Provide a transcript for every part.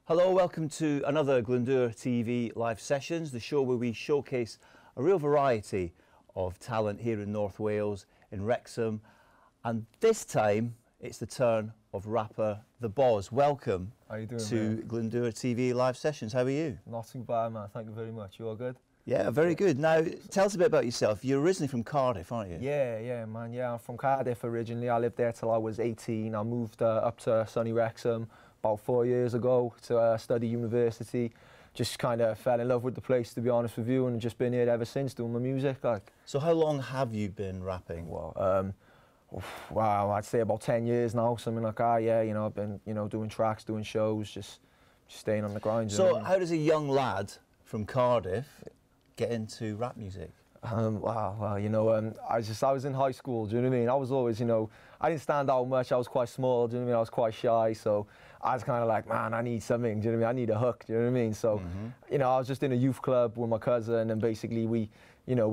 Hello, welcome to another Glendower TV live sessions, the show where we showcase a real variety of talent here in North Wales, in Wrexham, and this time it's the turn of rapper the Bozz. Welcome How you doing, to man? Glendower TV live sessions. How are you? Not too bad, man. Thank you very much. You all good? Yeah, very good. Now, tell us a bit about yourself. You're originally from Cardiff, aren't you? Yeah, man. Yeah, I'm from Cardiff originally. I lived there till I was 18. I moved up to sunny Wrexham about 4 years ago to study university. Just kind of fell in love with the place, to be honest with you, and just been here ever since doing my music. Like. So how long have you been rapping? Well, wow, I'd say about 10 years now, something like that. Yeah, you know, I've been, doing tracks, doing shows, just staying on the grind. So how does a young lad from Cardiff get into rap music? Well, I was in high school, do you know what I mean? I was always, I didn't stand out much. I was quite small, do you know what I mean? I was quite shy, so I was kind of like, man, I need something, do you know what I mean? I need a hook, do you know what I mean? So, I was just in a youth club with my cousin, and basically we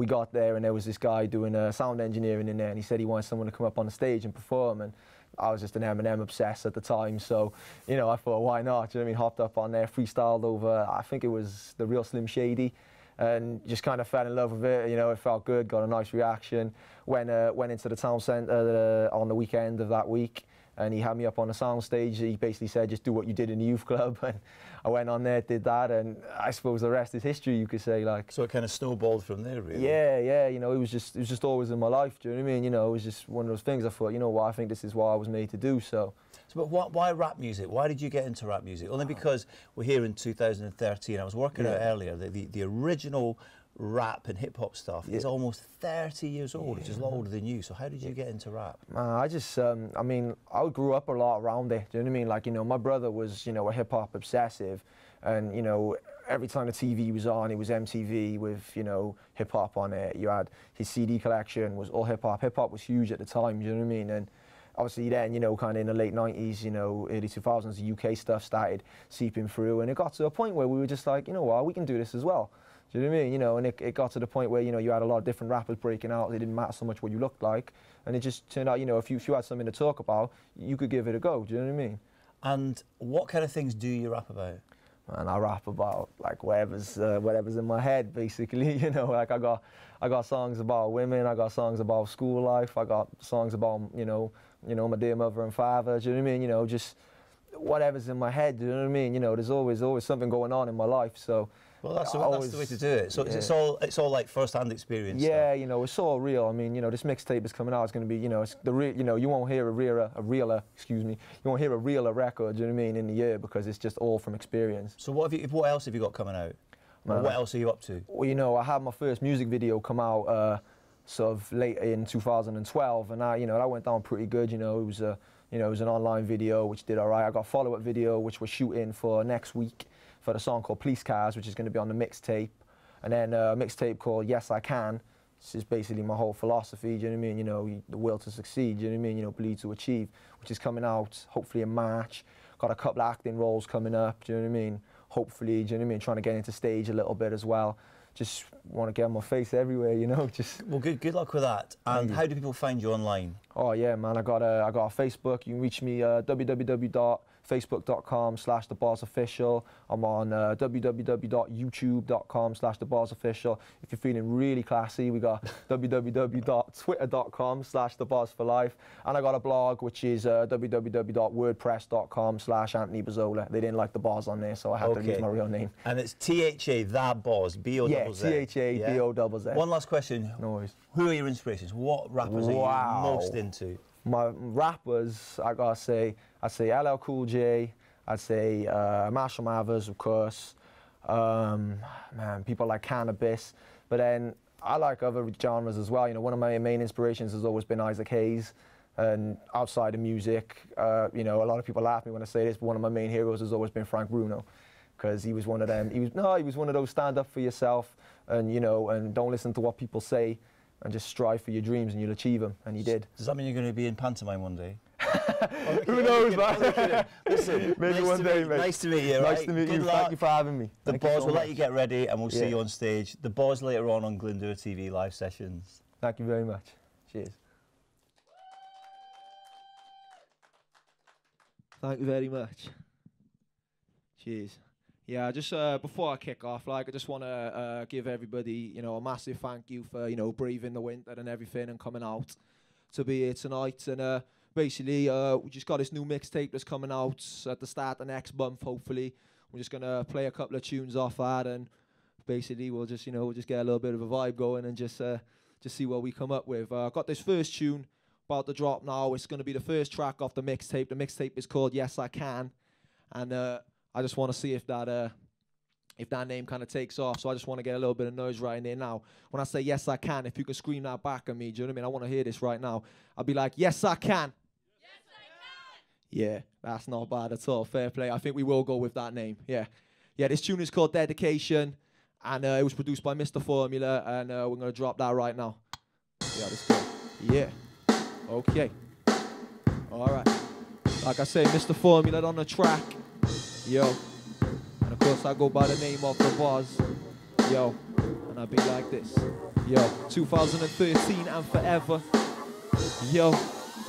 got there, and there was this guy doing sound engineering in there, and he said he wanted someone to come up on the stage and perform, and I was just an Eminem obsessed at the time, so, I thought, why not, do you know what I mean? Hopped up on there, freestyled over, I think it was the real Slim Shady, and just kind of fell in love with it. It felt good, got a nice reaction. Went into the town centre on the weekend of that week, and he had me up on the sound stage. He basically said, just do what you did in the youth club, and I went on there, did that, and I suppose the rest is history, you could say. Like. So it kind of snowballed from there, really? Yeah, it was just always in my life, do you know what I mean? It was just one of those things I thought, you know what, I think this is what I was made to do, so. But why rap music? Why did you get into rap music? Only because we're here in 2013. I was working out earlier, the original rap and hip hop stuff is almost 30 years old, which is a lot older than you. So how did you get into rap? I just, I grew up a lot around it, do you know what I mean? Like, my brother was, a hip hop obsessive, and, every time the TV was on, it was MTV with, hip hop on it. You had his CD collection was all hip hop. Hip hop was huge at the time, do you know what I mean? And obviously then, kind of in the late 90s, early 2000s, the UK stuff started seeping through, and it got to a point where we were just like, you know what, we can do this as well. Do you know what I mean? And it got to the point where, you had a lot of different rappers breaking out. It didn't matter so much what you looked like, and it just turned out, if you had something to talk about, you could give it a go. Do you know what I mean? And what kind of things do you rap about? Man, I rap about like whatever's in my head, basically. Like I got songs about women, I got songs about school life, I got songs about my dear mother and father. Do you know what I mean? Just whatever's in my head. Do you know what I mean? There's always something going on in my life. So. Well, that's the way to do it. So it's all like first-hand experience. Yeah, stuff. It's all real. I mean, this mixtape is coming out. It's going to be, it's the real. You won't hear a realer. Excuse me. You won't hear a realer record. Do you know what I mean? In the year, because it's just all from experience. So what else have you got coming out? What else are you up to? Well, I had my first music video come out sort of late in 2012, and that went down pretty good. It was an online video which did all right. I got a follow-up video which we're shooting for next week, for the song called Police Cars, which is going to be on the mixtape, and then a mixtape called Yes I Can. This is basically my whole philosophy, do you know what I mean? The will to succeed, do you know what I mean? Believe to achieve, which is coming out hopefully in March. Got a couple of acting roles coming up, do you know what I mean? Hopefully, do you know what I mean? Trying to get into stage a little bit as well. Just want to get my face everywhere, just. Well, good luck with that. And how do people find you online? Oh yeah, man, I got a Facebook. You can reach me www.facebook.com/thebozzofficial. I'm on www.youtube.com/thebozzofficial. If you're feeling really classy, we got www.twitter.com/thebozzforlife. And I got a blog which is www.wordpress.com/AnthonyBozzola. They didn't like the Bozz on there, so I had to use my real name. And it's THA, that Bozz, B-O-Z-Z. Yeah, THA, B-O-Z-Z. One last question. No worries. Who are your inspirations? What rappers are you most into? My rappers, I'd say LL Cool J, I'd say Marshall Mathers, of course, man, people like Cannabis, but then I like other genres as well. One of my main inspirations has always been Isaac Hayes, and outside of music, a lot of people laugh at me when I say this, but one of my main heroes has always been Frank Bruno, because he was one of them. He was one of those stand up for yourself, and and don't listen to what people say, and just strive for your dreams, and you'll achieve them, and you did. Does that mean you're going to be in pantomime one day? Who knows, man? Listen, maybe one day, mate. Nice to meet you. Nice to meet you. Thank you for having me. The Bozz, we'll let you get ready, and we'll see you on stage. The Bozz later on Glendower TV live sessions. Thank you very much. Cheers. Thank you very much. Cheers. Yeah, just before I kick off, like, I just want to give everybody, you know, a massive thank you for, you know, braving the winter and everything and coming out to be here tonight. And basically, we just got this new mixtape that's coming out at the start of next month, hopefully. We're just going to play a couple of tunes off that, and basically we'll just, you know, we'll just get a little bit of a vibe going and just see what we come up with. I've got this first tune about to drop now. It's going to be the first track off the mixtape. The mixtape is called Yes I Can, and I just want to see if that name kind of takes off. So I just want to get a little bit of noise right in there now. When I say yes I can, if you can scream that back at me, do you know what I mean? I want to hear this right now. I'll be like, yes I can. Yes I can. Yeah, that's not bad at all. Fair play. I think we will go with that name. Yeah. Yeah, this tune is called Dedication, and it was produced by Mr. Formula, and we're going to drop that right now. Yeah, let's go. Yeah. Okay. All right. Like I say, Mr. Formula on the track. Yo. And of course I go by the name of the Bozz. Yo. And I be like this. Yo. 2013 and forever. Yo.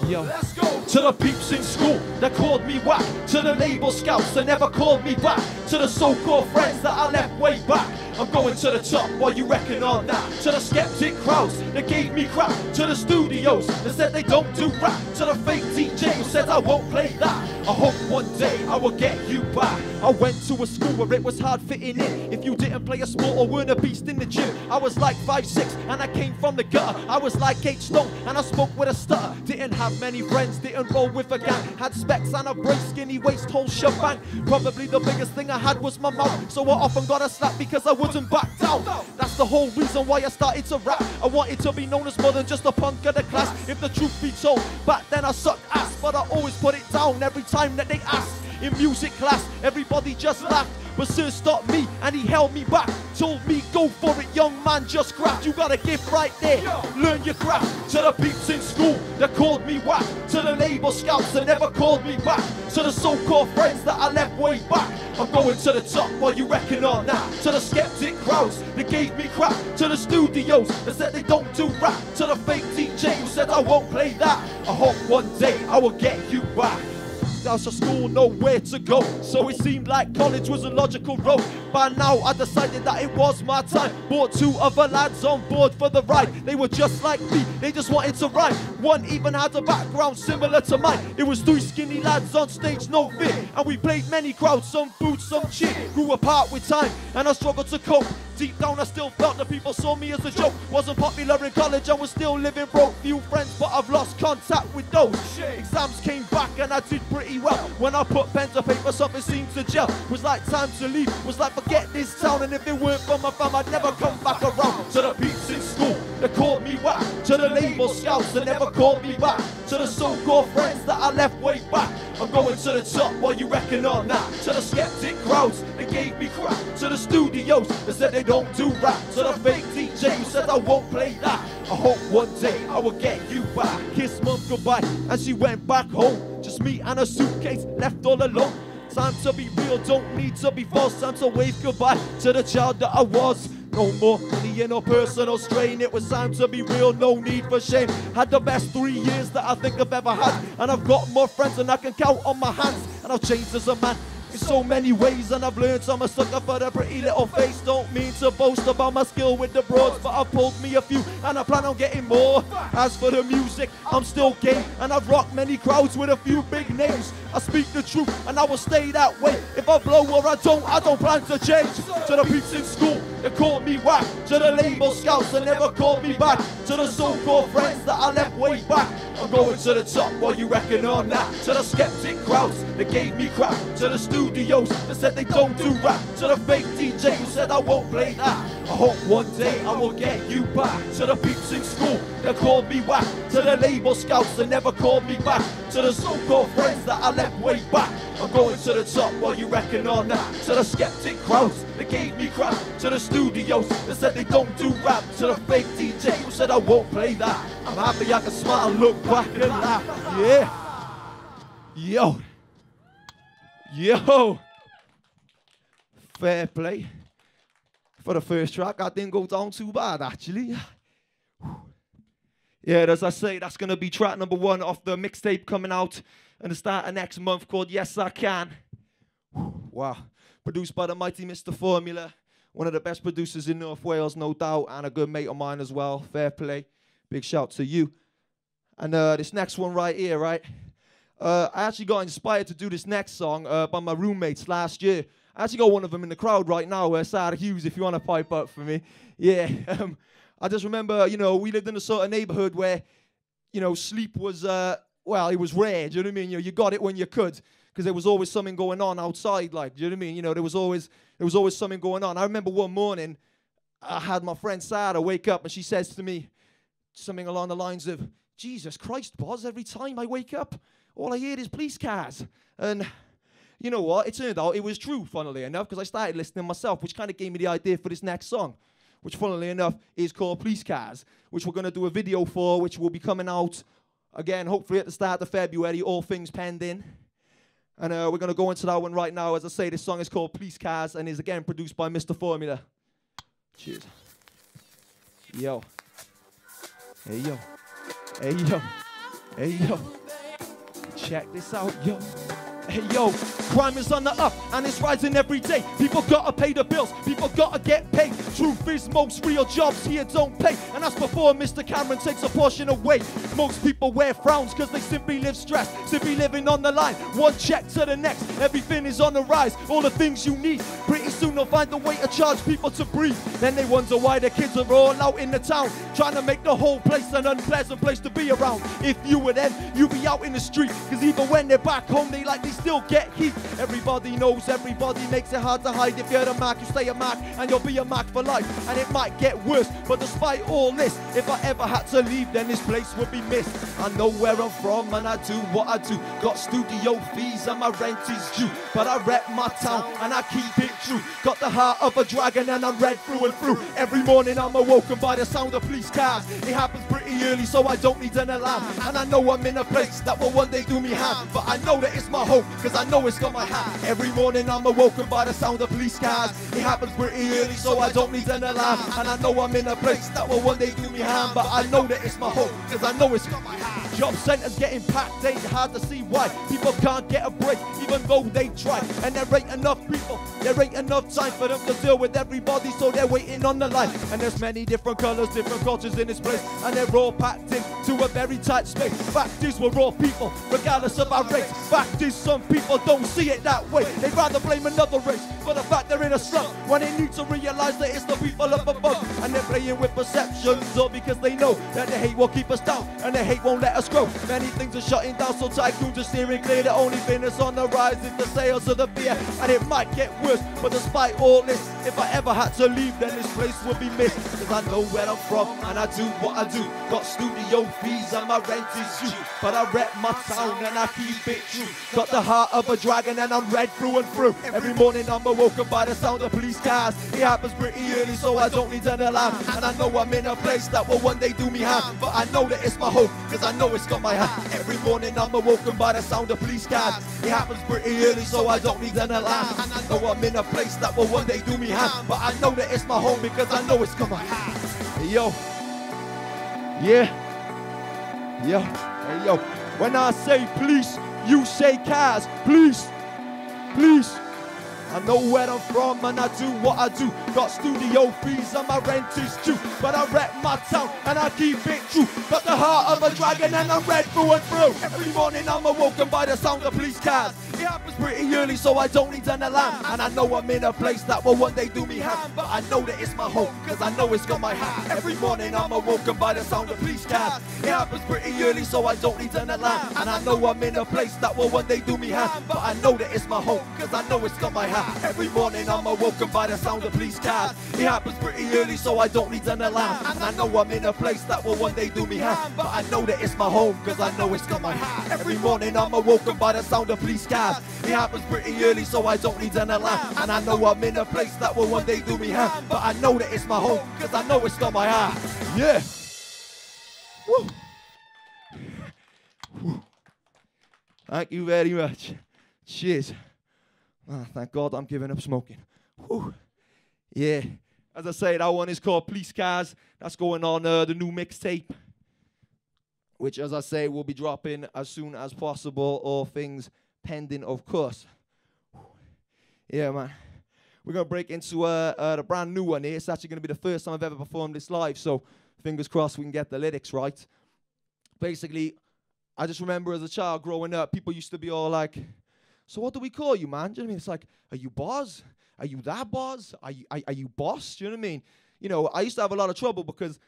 Yo. Let's go. To the peeps in school that called me whack. To the label scouts that never called me back. To the so-called friends that I left way back. I'm going to the top, what you reckon on that? To the skeptic crowds that gave me crap. To the studios that said they don't do rap. To the fake DJ who said I won't play that. I hope one day I will get you back. I went to a school where it was hard fitting in. If you didn't play a sport or weren't a beast in the gym. I was like 5'6" and I came from the gutter. I was like 8 stone and I spoke with a stutter. Didn't have many friends, didn't roll with a gang. Had specs and a brace, skinny waist, whole shebang. Probably the biggest thing I had was my mouth. So I often got a slap because I wouldn't back down. That's the whole reason why I started to rap. I wanted to be known as more than just a punk of the class. If the truth be told, back then I sucked ass, but I always put it down every time that they asked. In music class, everybody just laughed, but sir stopped me and he held me back. Told me, go for it, young man, just graft. You got a gift right there, learn your craft. To the peeps in school that called me whack. To the label scouts that never called me back. To the so-called friends that I left way back. I'm going to the top, what you reckon on that? To the skeptic crowds that gave me crap. To the studios that said they don't do rap. To the fake DJ who said I won't play that. I hope one day I will get you back. Out of school, nowhere to go, so it seemed like college was a logical road. By now I decided that it was my time. Brought 2 other lads on board for the ride. They were just like me, they just wanted to rhyme. One even had a background similar to mine. It was 3 skinny lads on stage, no fear. And we played many crowds, some booed, some cheered. Grew apart with time, and I struggled to cope. Deep down I still felt that people saw me as a joke. Wasn't popular in college, I was still living broke. Few friends, but I've lost contact with those. Exams came back and I did pretty well. When I put pen to paper, something seemed to gel. Was like time to leave, was like forget this town. And if it weren't for my fam, I'd never come back around. To the peeps in school that called me whack. To the label scouts that never called me back. To the so-called friends that I left way back. I'm going to the top, what you reckon on that? To the skeptic crowds that gave me crap. To the studios that said they don't do rap. To the fake DJ who said I won't play that. I hope one day I will get you back. Kiss mum goodbye and she went back home. Just me and a suitcase left all alone. Time to be real, don't need to be false. Time to wave goodbye to the child that I was. No more money and no personal strain. It was time to be real, no need for shame. Had the best 3 years that I think I've ever had. And I've got more friends than I can count on my hands. And I've changed as a man in so many ways, and I've learned I'm a sucker for the pretty little face. Don't mean to boast about my skill with the broads, but I've pulled me a few and I plan on getting more. As for the music, I'm still game, and I've rocked many crowds with a few big names. I speak the truth and I will stay that way. If I blow or I don't plan to change. To the peeps in school that called me whack. To the label scouts that never called me back. To the so-called friends that I left way back. I'm going to the top, what you reckon on that? To the skeptic crowds that gave me crap. To the studios that said they don't do rap. To the fake DJ who said I won't play that. I hope one day I will get you back. To the peeps in school that called me whack. To the label scouts that never called me back. To the so-called friends that I left way back. I'm going to the top, what you reckon on that? To the skeptic crowds that gave me crap. To the studios that said they don't do rap. To the fake DJ who said I won't play that. I'm happy I can smile and look back and laugh. Yeah. Yo. Yo. Fair play. For the first track, I didn't go down too bad, actually. Yeah, as I say, that's going to be track number 1 off the mixtape coming out at the start of next month called Yes I Can. Wow. Produced by the mighty Mr. Formula. One of the best producers in North Wales, no doubt, and a good mate of mine as well. Fair play. Big shout to you. And this next one right here, right? I actually got inspired to do this next song by my roommates last year. I actually got one of them in the crowd right now, Sarah Hughes, if you want to pipe up for me. Yeah. I just remember, you know, we lived in a sort of neighborhood where, you know, sleep was, well, it was rare, do you know what I mean? You know, you got it when you could, because there was always something going on outside, like, do you know what I mean? You know, there was always something going on. I remember one morning, I had my friend Sarah wake up, and she says to me something along the lines of, Jesus Christ, Bozz, every time I wake up, all I hear is police cars. And you know what? It turned out it was true, funnily enough, because I started listening myself, which kind of gave me the idea for this next song, which, funnily enough, is called Police Cars, which we're going to do a video for, which will be coming out, again, hopefully at the start of February, all things pending. And we're going to go into that one right now. As I say, this song is called Police Cars and is, again, produced by Mr. Formula. Cheers. Yo. Hey, yo. Hey, yo. Hey, yo. Check this out, yo. Hey, yo, crime is on the up and it's rising every day. People gotta pay the bills, people gotta get paid. Truth is, most real jobs here don't pay, and that's before Mr. Cameron takes a portion away. Most people wear frowns because they simply live stressed, simply living on the line, one check to the next. Everything is on the rise, all the things you need. Pretty soon they'll find a way to charge people to breathe. Then they wonder why the kids are all out in the town, trying to make the whole place an unpleasant place to be around. If you were them, you'd be out in the street, because even when they're back home, they likely still get heat. Everybody knows, everybody makes it hard to hide. If you're the Mac, you stay a Mac, and you'll be a Mac for life. And it might get worse, but despite all this, if I ever had to leave, then this place would be missed. I know where I'm from, and I do what I do. Got studio fees, and my rent is due. But I rep my town, and I keep it true. Got the heart of a dragon, and I'm red through and through. Every morning I'm awoken by the sound of police cars. It happens pretty early, so I don't need an alarm. And I know I'm in a place that will one day do me harm, but I know that it's my home, because I know it's got my hat. Every morning I'm awoken by the sound of police cars. It happens pretty early, so I don't need an alarm. And I know I'm in a place that will one day do me harm, but I know that it's my home, because I know it's got my hat. Job centers getting packed, ain't hard to see why. People can't get a break, even though they try. And there ain't enough people, there ain't enough time for them to deal with everybody, so they're waiting on the line. And there's many different colors, different cultures in this place, and they're all packed into a very tight space. Fact is, we're all people, regardless of our race. Fact is, some people don't see it that way. They'd rather blame another race for the fact they're in a slum, when they need to realize that it's the people up above. And they're playing with perceptions, all because they know that the hate will keep us down, and the hate won't let us grow. Many things are shutting down, so tycoons are steering clear. The only thing that's on the rise is the sales of the beer, and it might get worse, but despite all this, if I ever had to leave, then this place would be missed. Because I know where I'm from, and I do what I do. Got studio fees, and my rent is due. But I rep my town, and I keep it true. Got the heart of a dragon, and I'm red through and through. Every morning I'm awoken by the sound of police cars. It happens pretty early, so I don't need an alarm. And I know I'm in a place that will one day do me harm, but I know that it's my home, because I know it's got my hat. Every morning I'm awoken by the sound of police cars. It happens pretty early, so I don't need an alarm. And I know I'm in a place that will one day do me harm, but I know that it's my home, because I know it's got my hat. Hey, yo. Yeah. Yo. Hey, yo. When I say police, you say cars. Please. Please. I know where I'm from, and I do what I do. Got studio fees, and my rent is due. But I rep my town, and I keep it true. Got the heart of a dragon, and I'm red through and through. Every morning I'm awoken by the sound of police cars. It happens pretty early, so I don't need an alarm. And I know I'm in a place that will one day do me harm, but I know that it's my home, because I know it's got my hat. Every morning I'm awoken by the sound of police cars. It happens pretty early, so I don't need an alarm. And I know I'm in a place that will one day do me harm, but I know that it's my home, because I know it's got my hat. Every morning I'm awoken by the sound of police cars. It happens pretty early, so I don't need an alarm. And I know I'm in a place that will one day do me harm, but I know that it's my home, because I know it's got my hat. Every morning I'm awoken by the sound of police cars. It happens pretty early, so I don't need an alarm. And I know I'm in a place that will one day do me harm, but I know that it's my home, because I know it's got my heart. Yeah. Woo. Woo. Thank you very much. Cheers. Thank God I'm giving up smoking. Whew. Yeah. As I say, that one is called Police Cars. That's going on the new mixtape, which, as I say, will be dropping as soon as possible. All things pending, of course. Yeah, man. We're going to break into the brand new one here. It's actually going to be the first time I've ever performed this live, so fingers crossed we can get the lyrics right. Basically, I just remember as a child growing up, people used to be all like, so what do we call you, man? Do you know what I mean? It's like, are you Bozz? Are you that Bozz? Are you Boss? Do you know what I mean? You know, I used to have a lot of trouble because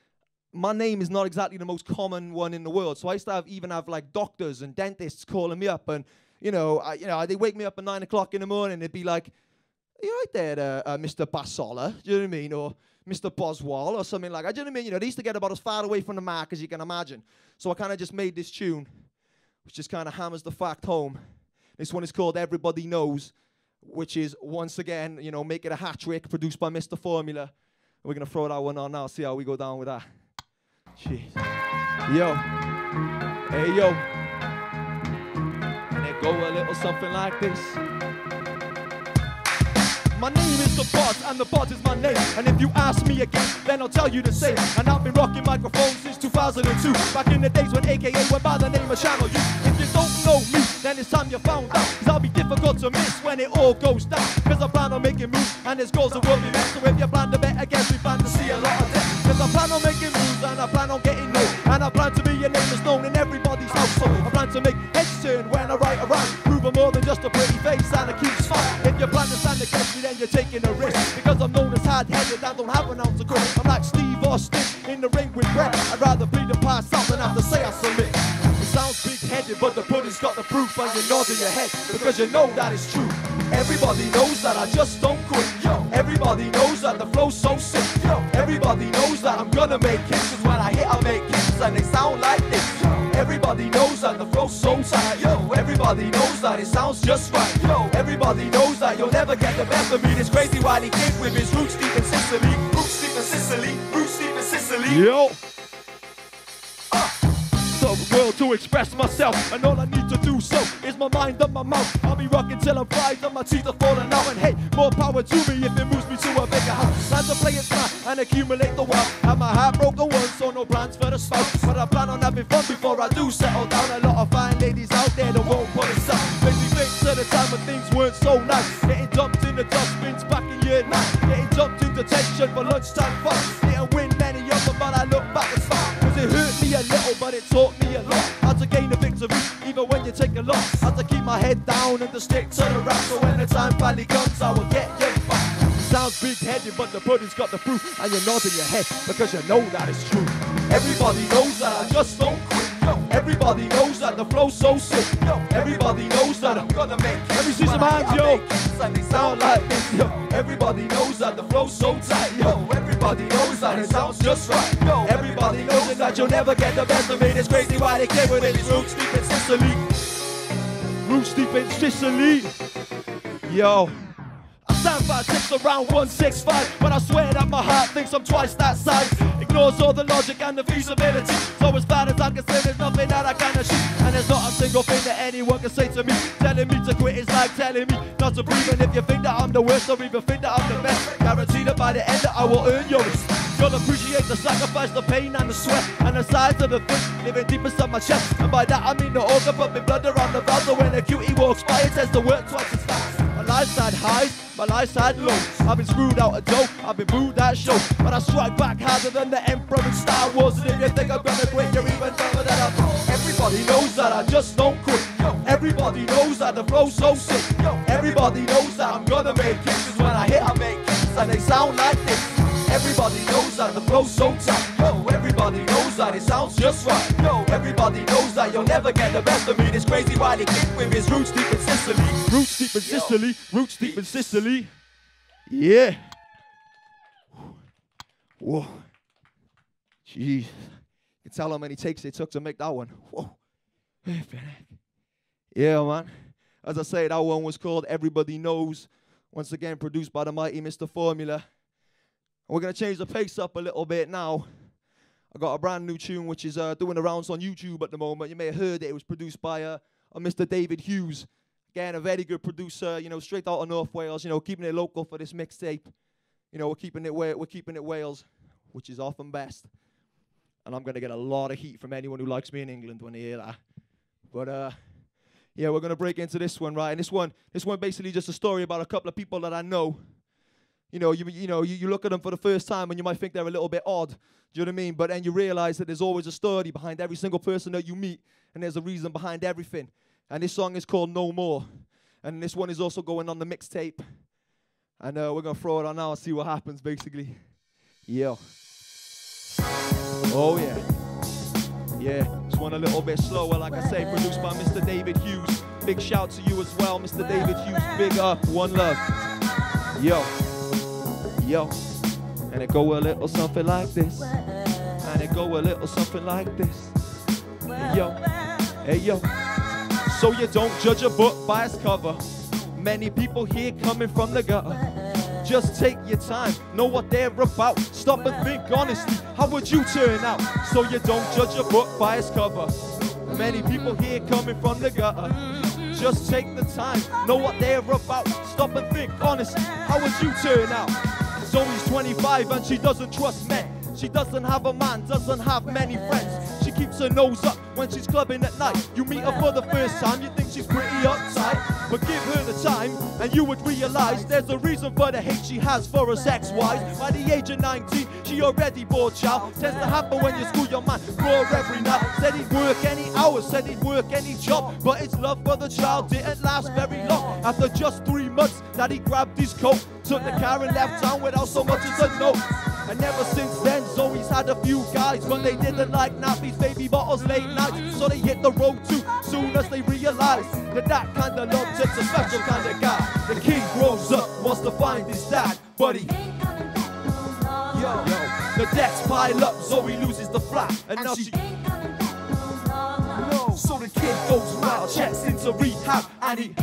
my name is not exactly the most common one in the world. So I used to even have like doctors and dentists calling me up, and they wake me up at 9 o'clock in the morning. They'd be like, "Are you right there, Mr. Bassola?" Do you know what I mean? Or Mr. Boswell or something like that. Do you know what I mean? You know, they used to get about as far away from the mark as you can imagine. So I kind of just made this tune, which just kind of hammers the fact home. This one is called Everybody Knows, which is, once again, you know, make it a hat trick, produced by Mr. Formula. We're going to throw that one on now, see how we go down with that. Jeez. Yo. Hey, yo. And it go a little something like this. My name is the Bozz, and the Bozz is my name. And if you ask me again, then I'll tell you the same. And I've been rocking microphones since 2002. Back in the days when AKA went by the name of Channel U. If you don't know me, then it's time you found out. Cause I'll be difficult to miss when it all goes down. Cause I plan on making moves, and there's goals that will be met. So if you plan to bet against, we plan to see a lot of death. Cause I plan on making moves, and I plan on getting known. And I plan to be your name is known in everybody's household. I plan to make heads turn when I write a rhyme. Proving more than just a pretty face and a cute smile. If you plan to stand against me, then you're taking a risk. Because I'm known as hard-headed and don't have an ounce of grit. I'm like Steve Austin in the ring with Brett. I'd rather bleed and pass out than have to say I submit. It sounds big-headed, but the pudding's got the proof, and you're nodding your head because you know that it's true. Everybody knows that I just don't quit. Yo, everybody knows that the flow's so sick. Yo, everybody knows that I'm gonna make hits. Cause when I hit, I make hits, and they sound like this. Yo, everybody knows that the flow's so tight. Yo, everybody knows that it sounds just right. Yo, everybody knows that you'll never get the best of me. This crazy wily kid with his roots deep in Sicily. Roots deep in Sicily. Roots deep in Sicily. Yo. The world to express myself, and all I need to do so is my mind and my mouth. I'll be rocking till I'm fried and my teeth are falling out. And hey, more power to me if it moves me to a bigger house. Plan to play it smart and accumulate the wealth. Have my heart broken once, so no plans for the spouse. But I plan on having fun before I do settle down. A lot of fine ladies out there that won't put us up. Make me think to the time when things weren't so nice. Getting dumped in the dustbins back in year 9. Getting dumped in detention for lunchtime fun. Didn't win many of them, but I look back and smile. Cause it hurt me a little, but it taught me a lot. How to gain a victory, even when you take a loss. How to keep my head down and to stick to the rap. So when the time finally comes, I will get you back. Sounds big-headed, but the pudding's got the proof. And you're nodding your head because you know that it's true. Everybody knows that I just don't quit. Yo, everybody knows that the flow's so sick. Yo, everybody knows that I'm gonna make it. Let me see some hands, yo. And they sound like this. Yo, everybody knows that the flow's so tight. Yo, everybody knows that it sounds just right. Yo, everybody knows that you'll never get the best of me. This crazy why they came with it. It's roots deep in Sicily. Roots deep in Sicily. Yo. Stand 5'6" around 165, but I swear that my heart thinks I'm twice that size. Ignores all the logic and the feasibility. So as far as I can say, there's nothing that I can achieve. And there's not a single thing that anyone can say to me. Telling me to quit is like telling me not to breathe. And if you think that I'm the worst or even think that I'm the best, guarantee that by the end that I will earn your respect. You'll appreciate the sacrifice, the pain and the sweat, and the size of the thing living deep inside my chest. And by that I mean the organ pumping blood around the valve. So when a cutie walks by, it says the word twice as fast. My life's had highs, my life's had lows. I've been screwed out of dough, I've been booed at show. But I strike back harder than the Emperor in Star Wars. And if you think I'm gonna quit, you're even dumber than I thought. Everybody knows that I just don't quit. Yo, everybody knows that the flow's so sick. Yo, everybody knows that I'm gonna make it. Cause when I hit, I make hits, and they sound like this. Everybody knows that the flow's so tight. Yo, everybody knows that it sounds just right. Yo, everybody knows that you'll never get the best of me. This crazy wily kid with his roots deep in Sicily. Roots deep in Sicily. Roots deep in Sicily. Yeah. Whoa. Jeez. You can tell how many takes it took to make that one. Whoa. Yeah, man. As I say, that one was called Everybody Knows. Once again, produced by the mighty Mr. Formula. We're going to change the pace up a little bit now. I got a brand new tune which is doing the rounds on YouTube at the moment. You may have heard it. It was produced by a Mr. David Hughes. Again, a very good producer, you know, straight out of North Wales, you know, keeping it local for this mixtape. You know, we're keeping it Wales, which is often best. And I'm going to get a lot of heat from anyone who likes me in England when they hear that. But, Yeah, we're gonna break into this one, right? And this one basically just a story about a couple of people that I know. You look at them for the first time and you might think they're a little bit odd. Do you know what I mean? But then you realize that there's always a story behind every single person that you meet, and there's a reason behind everything. And this song is called No More. And this one is also going on the mixtape. And we're gonna throw it on now and see what happens, basically. Yeah. Oh yeah. Yeah, this one a little bit slower, like I say, produced by Mr. David Hughes. Big shout to you as well, Mr. David Hughes. Big up, one love. Yo. Yo. And it go a little something like this. And it go a little something like this. Yo. Hey, yo. So you don't judge a book by its cover. Many people here coming from the gutter. Just take your time, know what they're about. Stop and think honestly, how would you turn out? So you don't judge a book by its cover. Many people here coming from the gutter. Just take the time, know what they're about. Stop and think honestly, how would you turn out? Zoe's 25 and she doesn't trust men. She doesn't have a man, doesn't have many friends. She keeps her nose up when she's clubbing at night. You meet her for the first time, you think she's pretty uptight. But give her the time and you would realize there's a reason for the hate she has for her sex-wise. By the age of 19, she already bored, child. Tends to happen when you school your man raw every night. Said he'd work any hours, said he'd work any job. But his love for the child didn't last very long. After just 3 months, Daddy grabbed his coat, took the car and left town without so much as a note. And ever since then, Zoe's had a few guys, but they didn't like nappies, baby bottles, late nights. So they hit the road too, soon as they realized that kind of love takes a special kind of guy. The kid grows up, wants to find his dad, but he... Yo, the debts pile up, Zoe loses the flat, and now she... No. So the kid goes wild, checks into rehab, and he...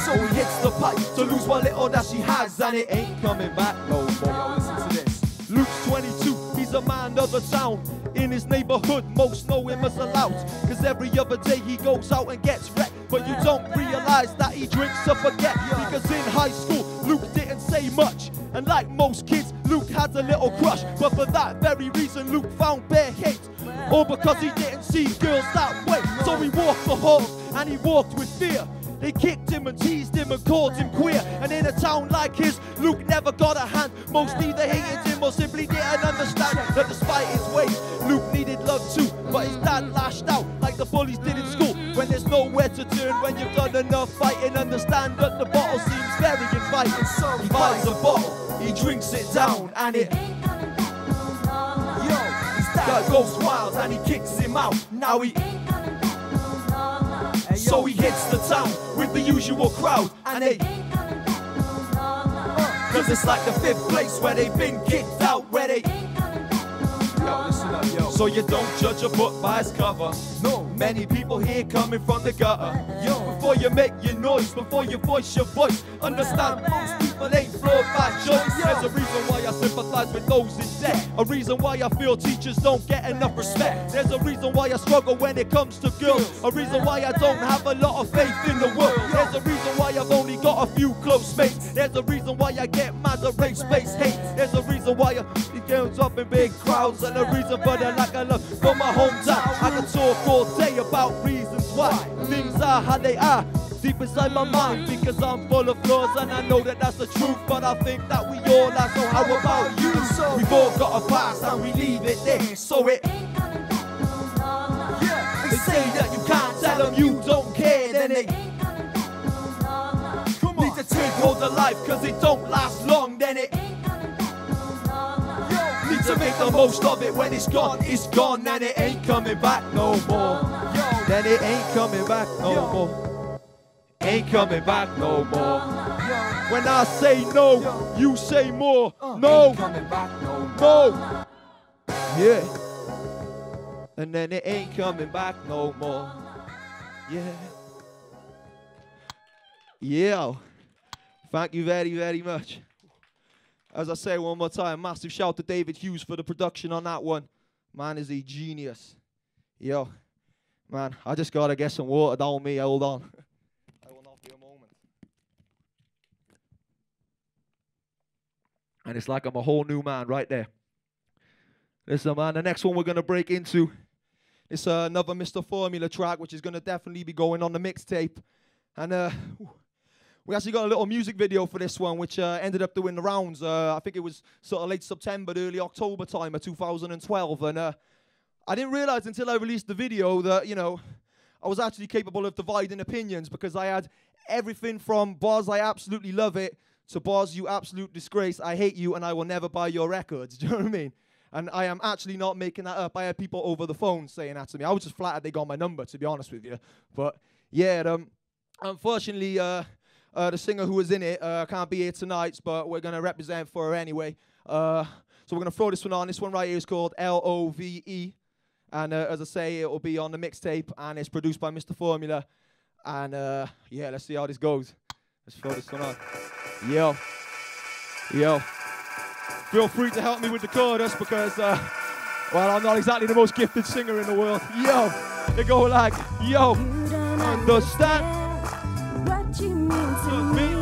So he hits the pipe to lose what little that she has, and it ain't coming back no more. Yo, listen to this. Luke's 22, he's a man of the town. In his neighborhood, most know him as a lout. Cause every other day he goes out and gets wrecked. But you don't realize that he drinks to forget. Because in high school, Luke didn't say much. And like most kids, Luke had a little crush. But for that very reason, Luke found bare hate. All because he didn't see girls that way. So he walked the halls and he walked with fear. They kicked him and teased him and called him queer. And in a town like his, Luke never got a hand. Most either hated him or simply didn't understand that despite his ways, Luke needed love too. But his dad lashed out like the bullies did in school. When there's nowhere to turn, when you've done enough fighting, understand that the bottle seems very inviting. So he buys a bottle, he drinks it down, and it... Yo, his dad goes wild and he kicks him out. Now he... So he hits the town with the usual crowd, and they... Cause it's like the 5th place where they've been kicked out, where they... Yo, listen up, yo. So you don't judge a book by its cover. No, many people here coming from the gutter. Yo, before you make your noise, before you voice your voice, understand most people ain't flawed by choice. There's a reason why I sympathize with those in debt. A reason why I feel teachers don't get enough respect. There's a reason why I struggle when it comes to girls. A reason why I don't have a lot of faith in the world. There's a reason why I've only got a few close mates. There's a reason why I get mad at race-based hate. There's a reason why I get up in big crowds, and a reason for the lack of love for my hometown. I can talk all day about reasons why things are how they are deep inside my mind, because I'm full of flaws and I know that that's the truth, but I think that we all are. So how about you? We've all got a past and we leave it there. So it they say that you can't tell them you don't care, then they need to take hold of life cause it don't last long, then it need to make the most of it. When it's gone and it ain't coming back no more. Then it ain't coming back no more. Ain't coming back no more. When I say no, you say more. No, ain't coming back no. Yeah. And then it ain't coming back no more. Yeah. Yeah. Thank you very, very much. As I say one more time, massive shout to David Hughes for the production on that one. Man is a genius. Yo, man, I just gotta get some water down me. Hold on. I will not be a moment. And it's like I'm a whole new man right there. Listen, man, the next one we're gonna break into. It's another Mr. Formula track, which is going to definitely be going on the mixtape. And we actually got a little music video for this one, which ended up doing the rounds. I think it was sort of late September, early October time of 2012. And I didn't realize until I released the video that, you know, I was actually capable of dividing opinions, because I had everything from Bozz, I absolutely love it, to Bozz, you absolute disgrace, I hate you and I will never buy your records. Do you know what I mean? And I am actually not making that up. I had people over the phone saying that to me. I was just flattered they got my number, to be honest with you. But yeah, unfortunately, the singer who was in it can't be here tonight, but we're going to represent for her anyway. So we're going to throw this one on. This one right here is called L-O-V-E. And as I say, it will be on the mixtape, and it's produced by Mr. Formula. And yeah, let's see how this goes. Let's throw this one on. Yo. Feel free to help me with the chorus, because, well, I'm not exactly the most gifted singer in the world. Yo. They go like, yo. Understand what you mean to me.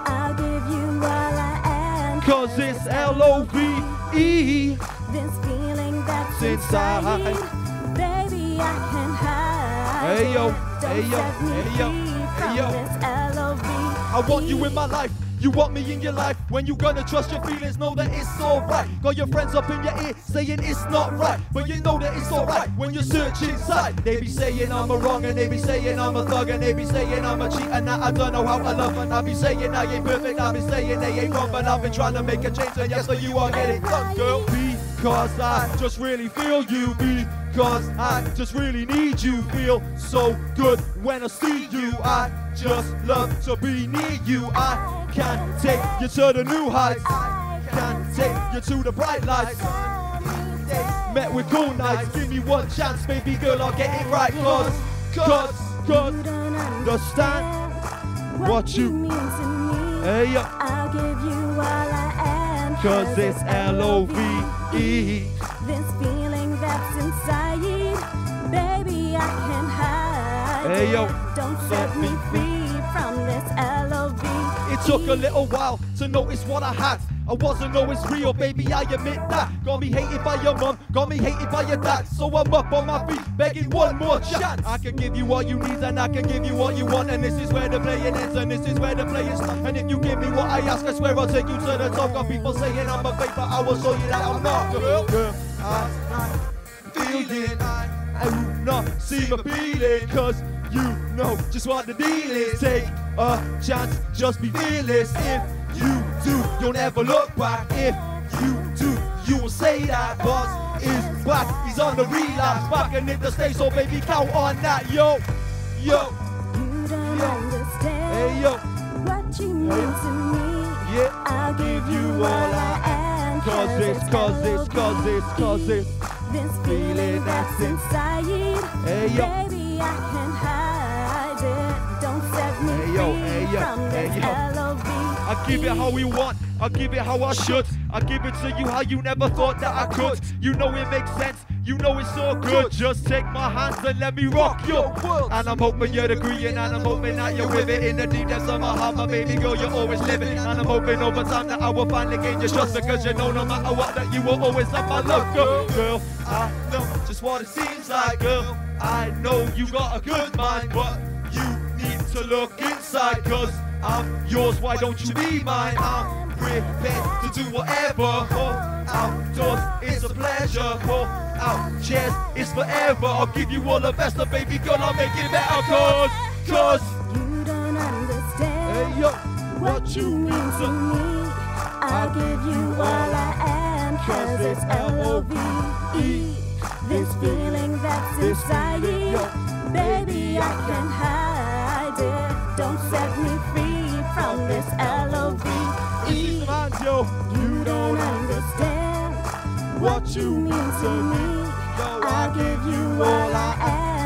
I'll give you all I am. 'Cause it's L-O-V-E. This feeling that's inside. Baby, I can hide. Hey yo, Don't hey yo, set me hey yo, free from hey yo. this L-O-V-E. I want you in my life, you want me in your life. When you gonna trust your feelings, know that it's alright. Got your friends up in your ear saying it's not right, but you know that it's alright when you search inside. They be saying I'm a wrong, and they be saying I'm a thug, and they be saying I'm a cheat, and that I don't know how I love. And I be saying I ain't perfect, I be saying they ain't wrong, but I've been trying to make a change, and yes, so you are getting done, girl. Because I just really feel you, because I just really need you. Feel so good when I see you. I just love to be near you. I can take you to the new heights, can take you to the bright lights. Met with cool nights, give me one chance, baby girl, I'll get it right. Cause understand what you mean to me. Hey yo. I'll give you all I am. 'Cause it's L-O-V-E. This feeling that's inside, baby, I can hide. Hey yo, don't set me free from this L-O-V-E. It took a little while to notice what I had. I wasn't always real, baby, I admit that. Got me hated by your mum, got me hated by your dad. So I'm up on my feet, begging one more chance. I can give you what you need, and I can give you what you want. And this is where the playing ends, and this is where the playing starts. And if you give me what I ask, I swear I'll take you to the top. Got people saying I'm a fake, but I will show you that I'm not. Girl, I feel it, I do not see my feeling. 'Cause you know just what the deal is. Take a chance, just be fearless. If you do, you'll never look back. If you do, you will say that Bozz is back. He's on the relapse, back and in the stage, so baby count on that. Yo. You don't understand Hey yo. what you mean to me. Yeah. I'll give you all I am. 'Cause it's this feeling that's inside. Hey yo. Baby, I can hide it. Don't set me Hey yo, free hey yo, from hey this yo. L-O-V-E. I give it how we want, I give it how I should. I give it to you how you never thought that I could. You know it makes sense, you know it's so good. Just take my hands and let me rock your world. And I'm hoping you're agreeing, and I'm hoping that you're with it. In the deep depths of my heart, my baby girl, you're always living. And I'm hoping over time that I will finally gain your trust, because you know no matter what that you will always have my love, girl. Girl, I know just what it seems like, girl. I know you got a good mind, but you need to look inside, 'cause I'm yours, why don't you be mine? I'm prepared to do whatever. Outdoors, it's a pleasure. Out chairs, it's forever. I'll give you all the best, and baby girl, I'll make it better. 'Cause you don't understand hey yo, what you mean to me. I'll give you all I am. 'Cause it's L-O-V-E. This feeling that's inside, baby, I can hide it. Don't set me free from this L-O-V-E. yo, You don't understand what you mean to me. I'll give you all I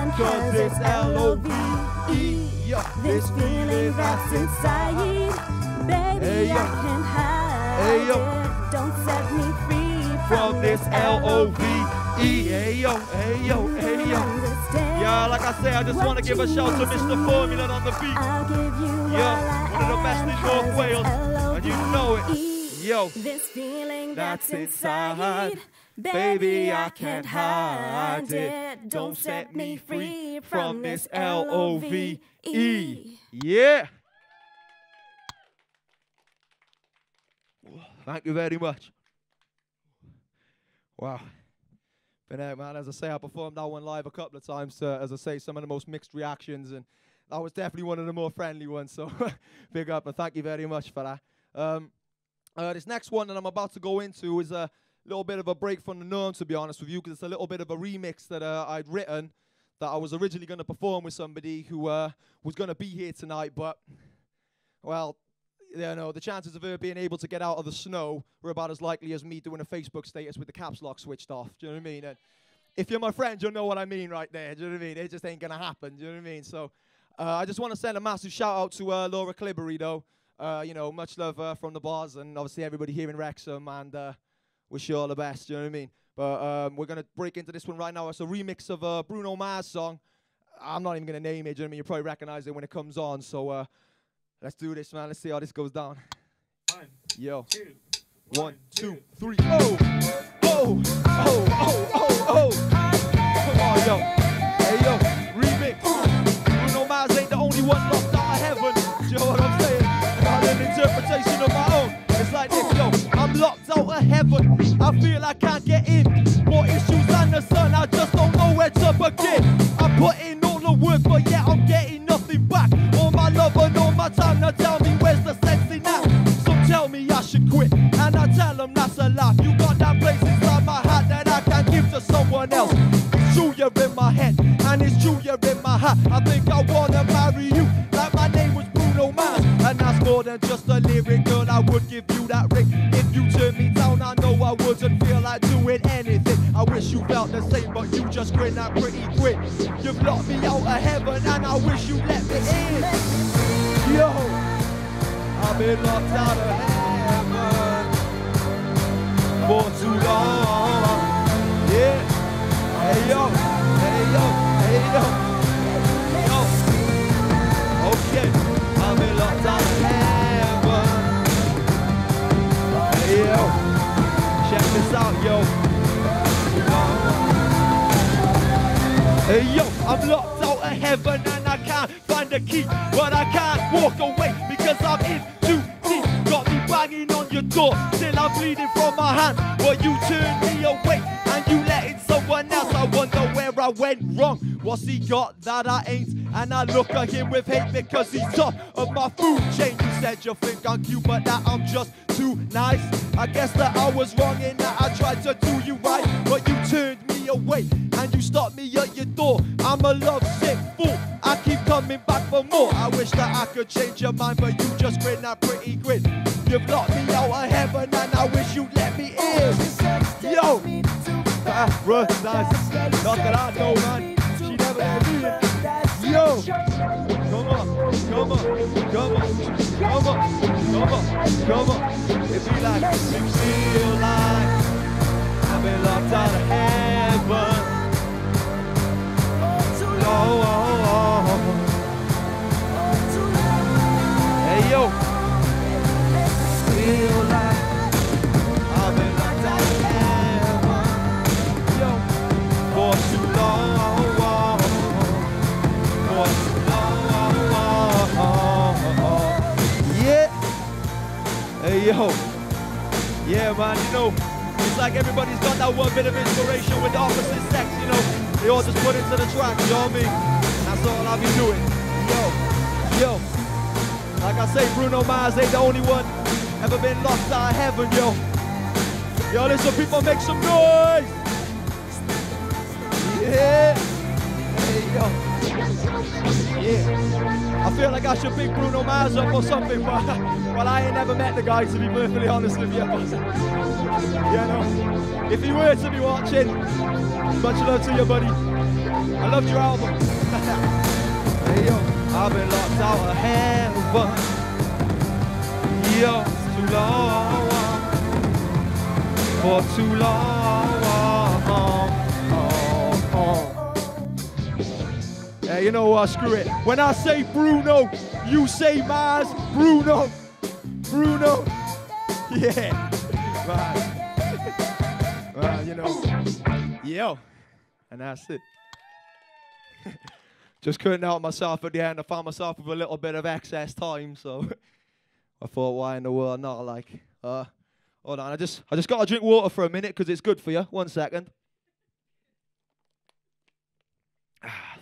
am. 'Cause it's L-O-V-E. This feeling that's inside, baby, Hey, yo. I can hide Hey, yo. it. Don't set me free from this L-O-V-E. Hey yo, hey yo, hey yo. Yeah, like I say, I just want to give a shout to Mr. Formula on the beat. I'll give you Yeah, all I one of the best in am, North 'cause Wales, it's and you know it. L-O-V-E. Yo, This feeling that's that's inside, Baby, I can't hide it. Don't set me free from this L-O-V-E. Yeah. Thank you very much. Wow. Been out, man. As I say, I performed that one live a couple of times to, as I say, some of the most mixed reactions, and that was definitely one of the more friendly ones, so big up, and thank you very much for that. This next one that I'm about to go into is a little bit of a break from the norm, to be honest with you, because it's a little bit of a remix that I'd written that I was originally going to perform with somebody who was going to be here tonight, but, well, you know, the chances of her being able to get out of the snow were about as likely as me doing a Facebook status with the caps lock switched off. Do you know what I mean? And if you're my friend, you'll know what I mean right there. Do you know what I mean? It just ain't going to happen. Do you know what I mean? So I just want to send a massive shout out to Laura Clibbery, though. You know, much love from the Bozz, and obviously everybody here in Wrexham, and wish you all the best. Do you know what I mean? But we're going to break into this one right now. It's a remix of a Bruno Mars song. I'm not even going to name it. Do you know what I mean? You'll probably recognize it when it comes on. So let's do this, man. Let's see how this goes down. Yo. 1, 2, 3. Oh, oh, oh, oh, oh, oh. Come on, yo. Hey, yo. Remix. Bruno Mars ain't the only one locked out of heaven. Do you know what I'm saying? I got an interpretation of my own. It's like this, yo. I'm locked out of heaven. I feel I can't get in. More issues than the sun. I just don't know where to begin. I put in all the work, but yet I'm getting nothing back. All my love and all my time. Now tell me, where's the sense in that? Some tell me I should quit, and I tell them that's a lie. You got that place inside my heart that I can give to someone else. It's true you're in my head, and it's true you're in my heart. I think I wanna marry you, like my name was Bruno Mars. And that's more than just a lyric, girl, I would give you that ring. If you turn me down, I know I wouldn't feel like doing anything. I wish you felt the same, but you just grin that pretty quick. You've locked me out of heaven, and I wish you let me in. Yo, I've been locked out of heaven for too long. Yeah. Hey yo, hey yo, hey yo, yo. Okay, I've been locked out of heaven. Hey yo, check this out, yo. Hey yo, I'm locked out of heaven and I can't find the key, but I can't walk away because I'm in too deep. Got me banging on your door, still I'm bleeding from my hand, but you turned me away and you let in someone else. I wonder where I went wrong. What's he got that I ain't? And I look at him with hate because he's top of my food chain. You said you think I'm cute, but that I'm just too nice. I guess that I was wrong in that I tried to do you right, but you turned me away and you stopped me at your door. I'm a lovesick fool, I keep coming back for more. I wish that I could change your mind, but you just grin that pretty grin. You've locked me out of heaven and I wish you'd let me in. Yo, paradise, not that I know, man. She never let me in. Yo, come on, come on, come on, come on, come on, come on. It be like you feel like I've been locked out of heaven. Oh, oh, oh. Hey yo, feel like I've been locked out of heaven. Yo, for too long. Yeah. Hey yo. Yeah, man, you know, it's like everybody's got that one bit of inspiration with the opposite sex, you know. They all just put into the track, you know what I mean? That's all I'll be doing. Yo. Like I say, Bruno Mars ain't the only one ever been locked out of heaven, yo. Yo, listen, people, make some noise. Yeah. Hey yo. Yeah, I feel like I should pick Bruno Mars up or something, but well, I ain't never met the guy, to be perfectly honest with you. But, you know, if you were to be watching, much love to you, buddy. I loved your album. Hey yo, I've been locked out of heaven. Yo, too long, for too long. You know what, screw it. When I say Bruno, you say Mars. Bruno. Bruno. Yeah. Right. you know. Yo, and that's it. Just couldn't help myself at the end. I found myself with a little bit of excess time, so I thought, why in the world not? Like, hold on, I just got to drink water for a minute because it's good for you. 1 second.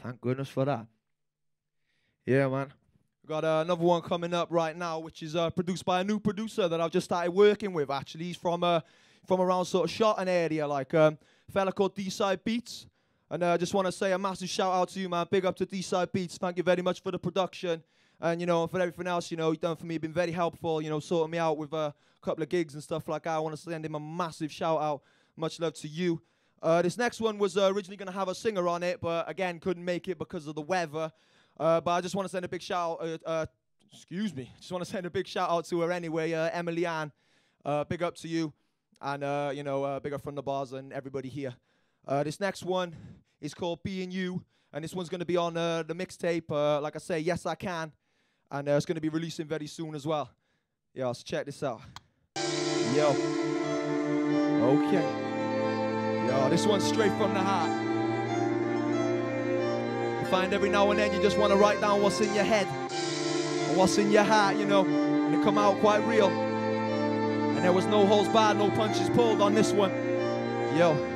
Thank goodness for that. Yeah, man. Got another one coming up right now, which is produced by a new producer that I've just started working with. Actually, he's from around sort of Shotton area, like a fella called D-Side Beats. And I just want to say a massive shout out to you, man. Big up to D-Side Beats. Thank you very much for the production. And, you know, for everything else, you know, you've done for me. Been very helpful, you know, sorting me out with a couple of gigs and stuff like that. I want to send him a massive shout out. Much love to you. This next one was originally going to have a singer on it, but again, couldn't make it because of the weather. But I just want to send a big shout out. Excuse me. Just want to send a big shout out to her anyway, Emily Ann. Big up to you. And, you know, big up from the Bozz and everybody here. This next one is called Being You, and this one's going to be on the mixtape, like I say, Yes I Can, and it's going to be releasing very soon as well. Yeah, so check this out. Yo. Okay. Yo, this one's straight from the heart. You find every now and then you just want to write down what's in your head, or what's in your heart, you know, and it come out quite real. And there was no holds barred, no punches pulled on this one. Yo.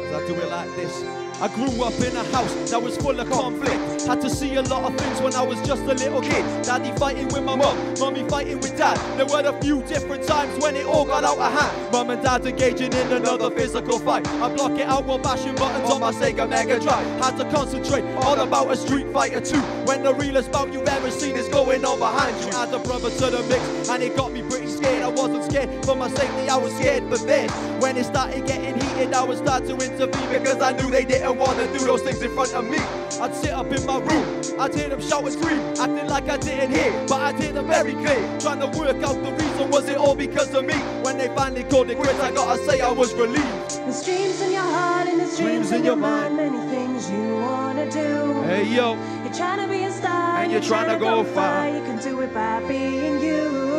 I do it like this. I grew up in a house that was full of conflict. Had to see a lot of things when I was just a little kid. Daddy fighting with my mum, mummy fighting with dad. There were a few different times when it all got out of hand. Mum and dad engaging in another physical fight. I block it out while bashing buttons on my Sega Mega Drive. Had to concentrate all about a Street Fighter 2. When the realest bout you've ever seen is going on behind you. Add a brother to the mix and it got me pretty scared. I wasn't scared for my safety, I was scared for theirs. When it started getting heated, I would start to intervene because I knew they didn't want to do those things in front of me. I'd sit up in my room, I'd hear them shout and scream, acting like I didn't hear, but I'd hear them very clear. Trying to work out the reason, was it all because of me? When they finally called it quits, I gotta say I was relieved. There's dreams in your heart and there's dreams in your mind. Many things you wanna do. Hey yo, you're trying to be a star and you're trying to go far. You can do it by being you.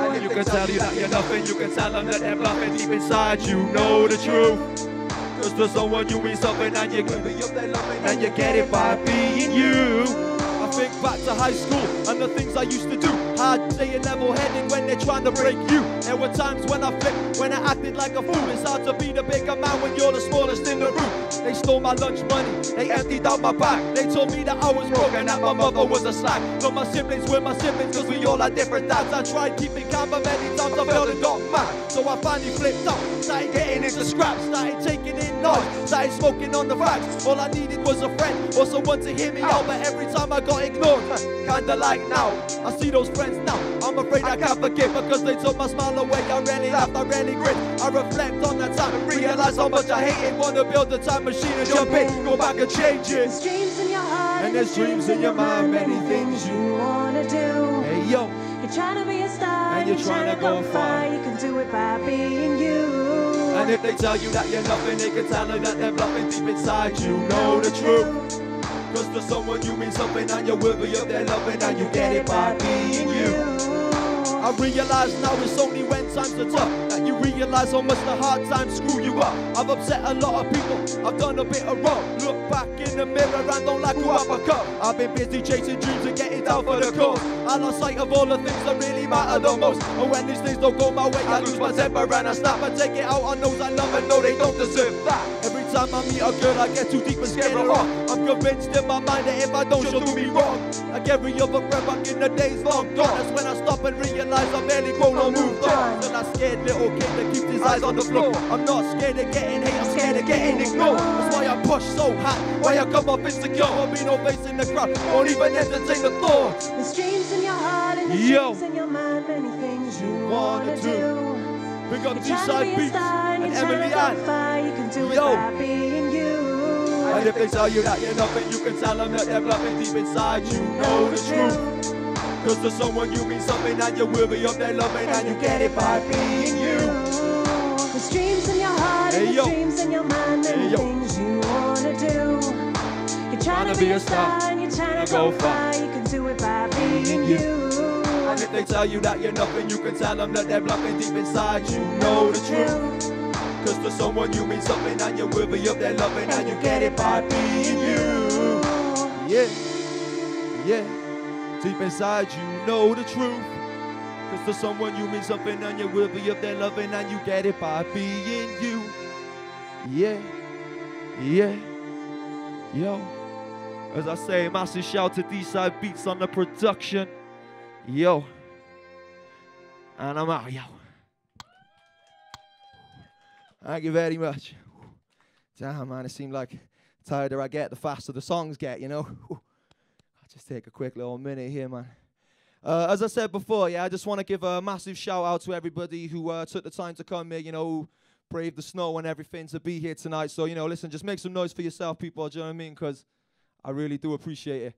And you can tell you that you're nothing, you can tell them that they're bluffing. Deep inside you know the truth. Cause to someone you mean something and you give me up their loving and you get it by being you. I think back to high school and the things I used to do. Hard staying level-headed when they're trying to break you. There were times when I flipped, when I acted like a fool. It's hard to be the bigger man when you're the smallest in the room. They stole my lunch money, they emptied out my bag. They told me that I was broke and that my mother was a slag. But my siblings were my siblings cause we all had different dads. I tried keeping calm but many times I felt it got mad. So I finally flipped up, started getting into scraps, started taking in noise, started smoking on the racks. All I needed was a friend or someone to hear me out, but every time I got ignored, kinda like now, I see those friends now. I'm afraid I can't forget because they took my smile away. I rarely laughed, I rarely grit. I reflect on that time and realize how much I hate it. Wanna build a time machine and jump in, go back and change it. There's dreams in your heart and there's dreams in your mind. Many things you wanna do. Hey yo, you're trying to be a star and you're trying to go far. You can do it by being you. And if they tell you that you're nothing, they can tell them that they're bluffing. Deep inside you know the truth. Cause to someone you mean something and you're worthy of their loving and you get it by being you. I realize now it's only when times are tough that you realize how much the hard times screw you up. I've upset a lot of people, I've done a bit of wrong. Look back in the mirror and don't like who I've become. I've been busy chasing dreams and getting down for the cause. I lost sight of all the things that really matter the most. And when these things don't go my way, I lose my temper and I snap and take it out on those I love and know they don't deserve that. Every time I meet a girl I get too deep and scared her off. I'm convinced in my mind that if I don't she'll do me wrong. Like every other friend back in the days long gone. That's when I stop and realize I'm barely grown or moved on. Still that scared little kid that keeps his eyes on the floor. I'm not scared of getting hate, I'm scared of getting ignored. That's why I push so hard, why I come up insecure. I'll be no face in the crowd, won't even entertain the thought. There's dreams in your heart and there's dreams in your mind. Many things you wanna do. Big up D-Side Beats and Emily Ann. You can do it by being you. And if they tell you that you're nothing, you can tell them that they're bluffing. Deep inside you know the truth. Cause to someone you mean something and you're worthy of their loving and you get it by being you. There's dreams in your heart and there's dreams in your mind. Many things you wanna do. You're trying to be a star and you're trying to go far. You can do it by being you. And if they tell you that you're nothing, you can tell them that they're bluffing. Deep inside you know the truth. Cause to someone you mean something and you're worthy of their loving, and you get it by being you. Yeah, yeah. Deep inside you know the truth. Cause to someone you mean something and you're worthy of their loving, and you get it by being you. Yeah, yeah, yo. As I say, massive shout to D-Side Beats on the production. Yo. And I'm out, yo. Thank you very much. Damn, man, it seemed like the tighter I get, the faster the songs get, you know. I'll just take a quick little minute here, man. As I said before, yeah, I just want to give a massive shout out to everybody who took the time to come here, you know, brave the snow and everything to be here tonight. So, you know, listen, just make some noise for yourself, people, do you know what I mean? Because I really do appreciate it.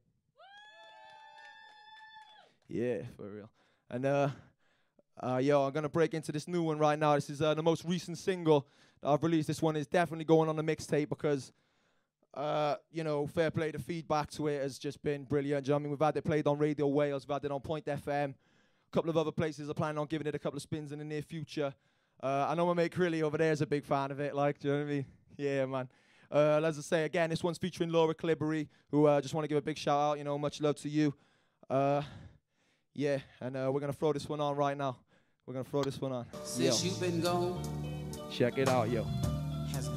Yeah, for real. And, yo, I'm going to break into this new one right now. This is the most recent single that I've released. This one is definitely going on the mixtape because, you know, fair play, the feedback to it has just been brilliant. Do you know what I mean? We've had it played on Radio Wales. We've had it on Point FM. A couple of other places are planning on giving it a couple of spins in the near future. I know my mate Crilly over there is a big fan of it. Like, do you know what I mean? Yeah, man. As I say, again, this one's featuring Laura Clibbery, who just want to give a big shout out. You know, much love to you. Yeah, and we're going to throw this one on right now. We're going to throw this one on. Since you've been gone, check it out, yo. has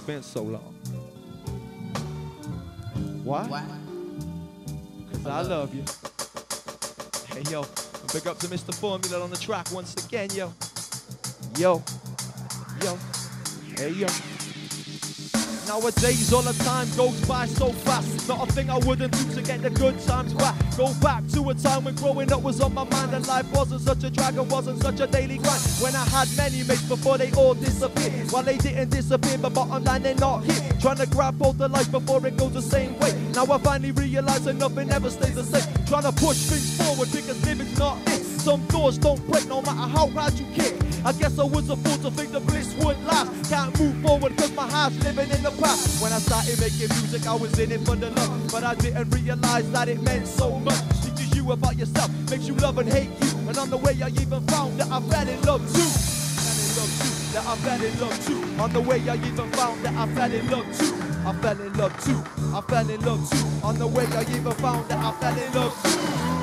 been So long. Why? Why? Because I love you. Hey, yo. Big up to Mr. Formula on the track once again, yo. Yo. Yo. Hey, yo. Nowadays, all the time goes by so fast. Not a thing I wouldn't do to get the good times back. Go back to a time when growing up was on my mind, and life wasn't such a drag, it wasn't such a daily grind. When I had many mates before they all disappeared. While they didn't disappear, but bottom line they're not here. Trying to grab hold of life before it goes the same way. Now I finally realize that nothing ever stays the same. Trying to push things forward because living's not it. Some doors don't break no matter how hard you kick. I guess I was a fool to think the bliss would last. Can't move forward cause my heart's living in the past. When I started making music I was in it for the love, but I didn't realize that it meant so much. Teaches you about yourself, makes you love and hate you. And on the way I even found that I fell in love too. That I fell in love too. On the way I even found that I fell in love too. I fell in love too. I fell in love too. On the way I even found that I fell in love too.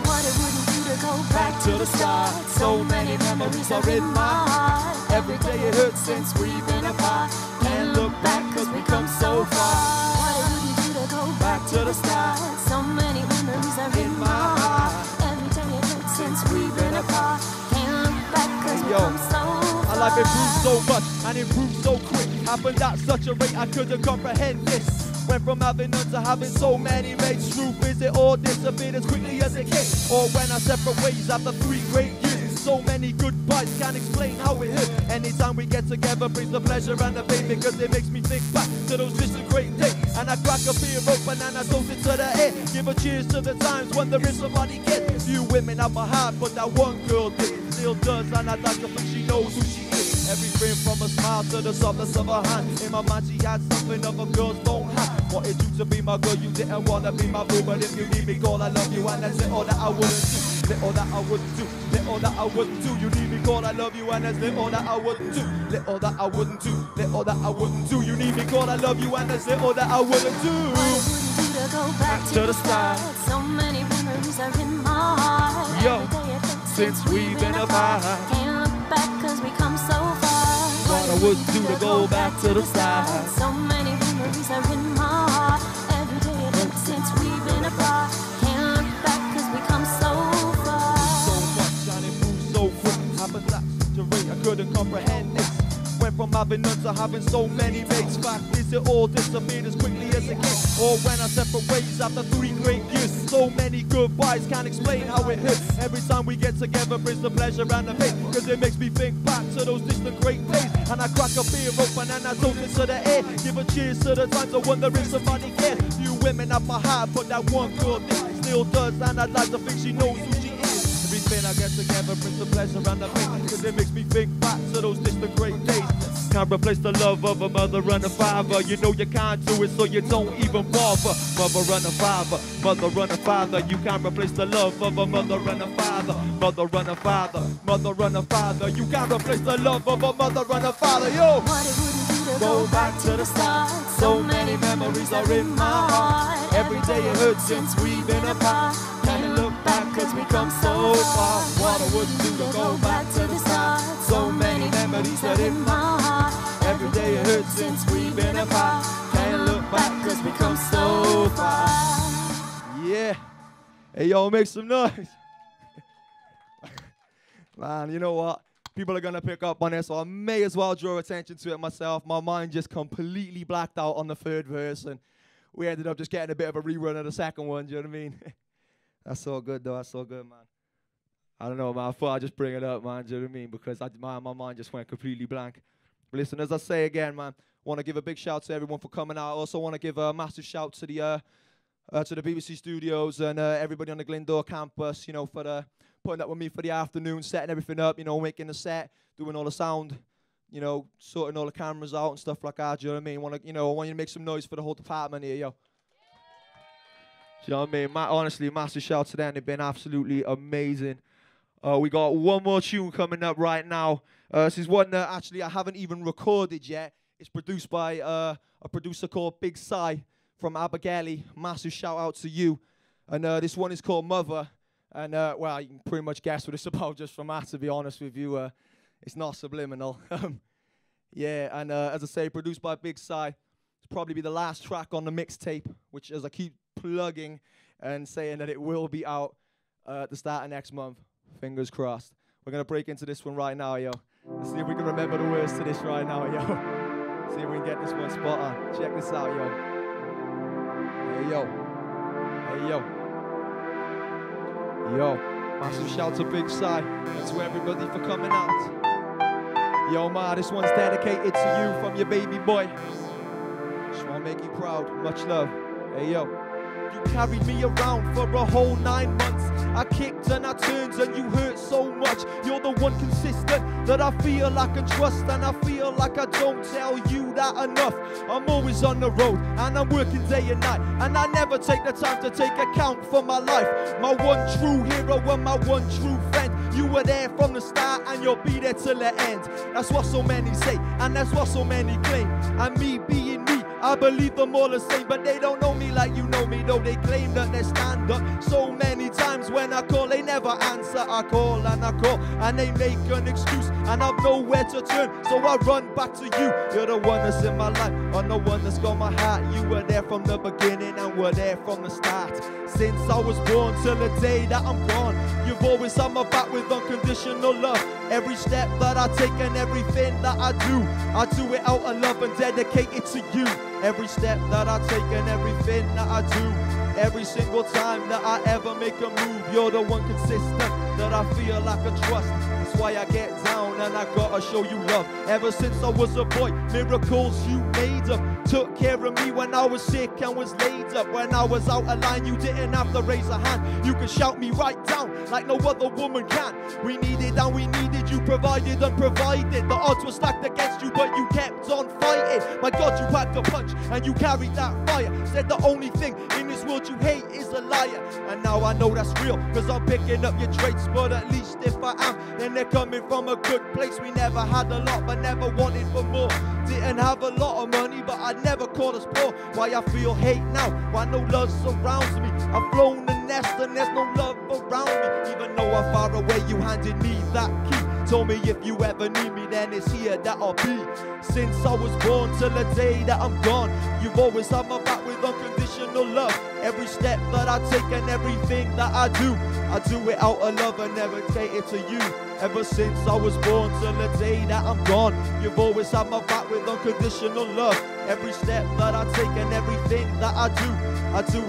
What it wouldn't do to go back to the start. So many memories are in my heart. Every day it hurts since we've been apart. Can't look back cause we come so far. What it wouldn't do to go back to the start. So many memories are in my heart. Every day it hurts since we've been apart. Can't look back cause we come so far. Our life improved so much and improved so quick. Happened at such a rate I couldn't comprehend this. Went from having none to having so many mates. Truth is it all disappeared as quickly as it came. Or when I separate ways after 3 great years. So many goodbyes, can't explain how it hurt. Anytime we get together brings the pleasure and the pain, because it makes me think back to those distant great days. And I crack a beer open and I toast it to the air. Give a cheers to the times when there is somebody cares. Few women have my heart, but that one girl did. Still does, and I'd like to think she knows who she is. Everything from a smile to the softness of her hand. In my mind she had something other girls don't have. Wanted you to be my girl, you didn't wanna be my boo. But if you need me, girl, I love you, and that's little that I wouldn't do. Little that I wouldn't do, little that I wouldn't do. You need me, girl, I love you, and there's little that I wouldn't do. Little that I wouldn't do, little that I wouldn't do. You need me, girl, I love you, and there's little that I wouldn't do. What it wouldn't do to go back to the start. So many memories are in my heart. Yo, every day it hurts since we've been apart. Can't look back cause we come so far. What I wouldn't do to go back to the start. So many memories are in my heart. Every day it hurts since we've been apart. Can't look back cause we come so far. So much and it moves so quick. Happened at such a rate I couldn't comprehend this. Went from having none to having so many mates. Fact is it all disappeared as quickly as it came. Or when I separate ways after 3 great years. So many goodbyes, can't explain how it hurts. Every time we get together brings the pleasure and the pain, cause it makes me think back to those distant great days. And I crack a beer open and I toast it to the air. Give a cheers to the times I wonder if somebody cares. Few women have my heart, but that one girl did. Still does, and I'd like to think she knows who she is. Every everything I get together brings the pleasure and the pain, cause it makes me think back to those distant great days. Can't replace the love of a mother and a father. You know you can't do it, so you don't even bother. Mother and a father, mother and a father. You can't replace the love of a mother and a father. Mother and a father, mother and a father. You can't replace the love of a mother and a father. Yo! What it wouldn't do to go back to the start. So many memories are in my heart. Every day it hurts since we've been apart. Can't look back cause we come so far. What I wouldn't do to go back to the start. So many memories are in my heart. Every day it hurts since we've been apart. Can't look back cause we come so far. Yeah. Hey yo, make some noise. Man, you know what? People are gonna pick up on it, so I may as well draw attention to it myself. My mind just completely blacked out on the third verse, and we ended up just getting a bit of a rerun of the second one, do you know what I mean? That's so good, though. That's so good, man. I don't know, man. I thought I'd just bring it up, man, do you know what I mean? Because my mind just went completely blank. But listen, as I say again, man, want to give a big shout to everyone for coming out. I also want to give a massive shout to the BBC Studios and everybody on the Glendore campus, you know, for putting up with me for the afternoon, setting everything up, you know, making the set, doing all the sound, you know, sorting all the cameras out and stuff like that. Do you know what I mean? I want you to make some noise for the whole department here, yo. Do you know what I mean? Honestly, massive shout to them. They've been absolutely amazing. We got one more tune coming up right now. This is one that actually I haven't even recorded yet. It's produced by a producer called Big Si from Abergele. Massive shout out to you. And this one is called Mother. And, well, you can pretty much guess what it's about just from that, to be honest with you. It's not subliminal. Yeah, and as I say, produced by Big Si. It's probably be the last track on the mixtape, which, as I keep plugging and saying that it will be out at the start of next month. Fingers crossed. We're going to break into this one right now, yo. Let's see if we can remember the words to this right now, yo. See if we can get this one spot on. Check this out, yo. Hey, yo. Hey, yo. Yo, massive shout to Big Si and to everybody for coming out. Yo, ma, this one's dedicated to you from your baby boy. Just wanna make you proud. Much love. Hey, yo. You carried me around for a whole 9 months. I kicked and I turned and you hurt so much. You're the one consistent that I feel I can trust, and I feel like I don't tell you that enough. I'm always on the road and I'm working day and night, and I never take the time to take account for my life. My one true hero and my one true friend. You were there from the start and you'll be there till the end. That's what so many say and that's what so many claim. And me being me, I believe them all the same, but they don't know me like you know me, though they claim that they stand up. So many times when I call, they never answer. I call and they make an excuse, and I've nowhere to turn, so I run back to you. You're the one that's in my life, I'm the one that's got my heart. You were there from the beginning and were there from the start. Since I was born till the day that I'm gone, you've always had my back with unconditional love. Every step that I take and everything that I do it out of love and dedicate it to you. Every step that I take and everything that I do, every single time that I ever make a move, you're the one consistent that I feel like I trust. That's why I get down and I gotta show you love. Ever since I was a boy, miracles you made up. Took care of me when I was sick and was laid up. When I was out of line, you didn't have to raise a hand. You could shout me right down like no other woman can. We needed and we needed, you provided and provided. The odds were stacked against you, but you kept on fighting. My God, you packed a punch and you carried that fire. Said the only thing in this world you hate is a liar. And now I know that's real, cause I'm picking up your traits. But at least if I am, then they're coming from a good place. We never had a lot, but never wanted for more. Didn't have a lot of money, but I never called us poor. Why I feel hate now, why no love surrounds me. I've flown the nest and there's no love around me. Even though I'm far away, you handed me that key. Told me if you ever need me, then it's here that I'll be. Since I was born till the day that I'm gone, you've always had my back with unconditional love. Every step that I take and everything that I do it out of love and never take it to you. Ever since I was born till the day that I'm gone, you've always had my back with unconditional love. Every step that I take and everything that I do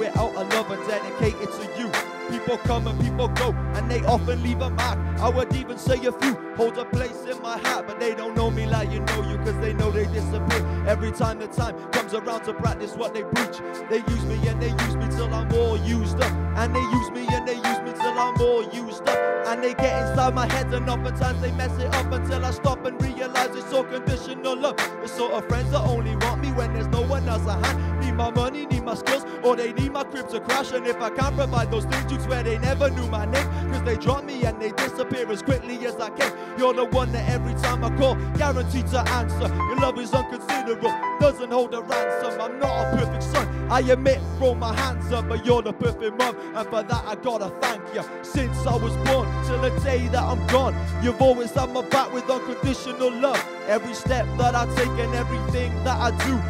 it out of love and dedicate it to you. People come and people go, and they often leave a mark. I would even say a few hold a place in my heart, but they don't know me like you know you, cause they know they disappear. Every time the time comes around to practice what they preach, they use me and they use me till I'm all used up. And they use me and they use me till I'm all used up. And they get inside my head and oftentimes they mess it up until I stop and realize it's all conditional love. The sort of friends that only want me when there's no one else at hand. Need my money, need my skills, or they need my crib to crash. And if I can't provide those things, you'd swear they never knew my name, cause they drop me and they disappear as quickly as I can. You're the one that every time I call, guaranteed to answer. Your love is unconsiderable, doesn't hold a ransom. I'm not a perfect son, I admit, throw my hands up, but you're the perfect mom, and for that I gotta thank you. Since I was born till the day that I'm gone, you've always had my back with unconditional love. Every step that I take and everything that I do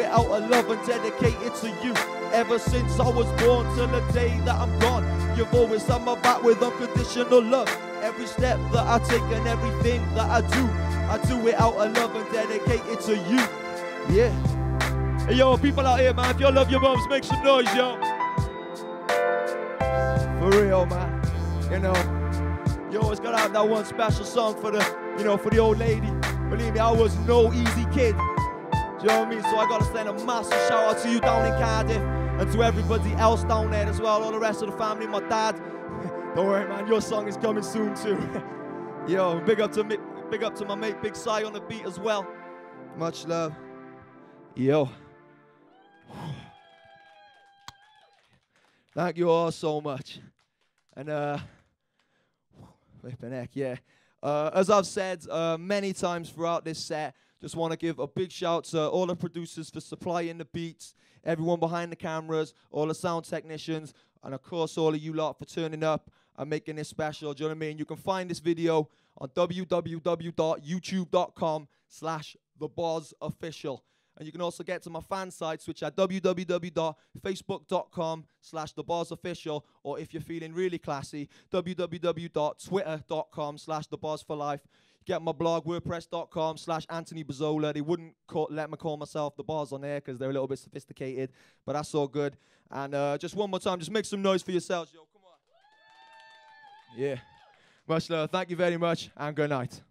it out of love and dedicate it to you. Ever since I was born till the day that I'm gone, you've always had my back with unconditional love. Every step that I take and everything that I do it out of love and dedicate it to you. Yeah. Hey yo, people out here, man, if you love your mums, make some noise, yo. For real, man. You know, you always gotta have that one special song for the, you know, for the old lady. Believe me, I was no easy kid. Do you know what I mean? So I gotta send a massive shout out to you down in Cardiff and to everybody else down there as well, all the rest of the family, my dad. Don't worry, man, your song is coming soon too. Yo, big up to my mate Big Si on the beat as well. Much love. Yo. Thank you all so much. And flipping heck, yeah. As I've said many times throughout this set, just want to give a big shout to all the producers for supplying the beats, everyone behind the cameras, all the sound technicians, and of course all of you lot for turning up and making this special. Do you know what I mean? You can find this video on www.youtube.com/TheBozzOfficial. And you can also get to my fan sites, which are www.facebook.com/TheBozzOfficial, or if you're feeling really classy, www.twitter.com/TheBozzForLife. Get my blog, wordpress.com/Anthony Bazzola. They wouldn't let me call myself The Bozz on there because they're a little bit sophisticated, but that's all good. And just one more time, just make some noise for yourselves, yo. Come on. Yeah. Much love. Thank you very much, and good night.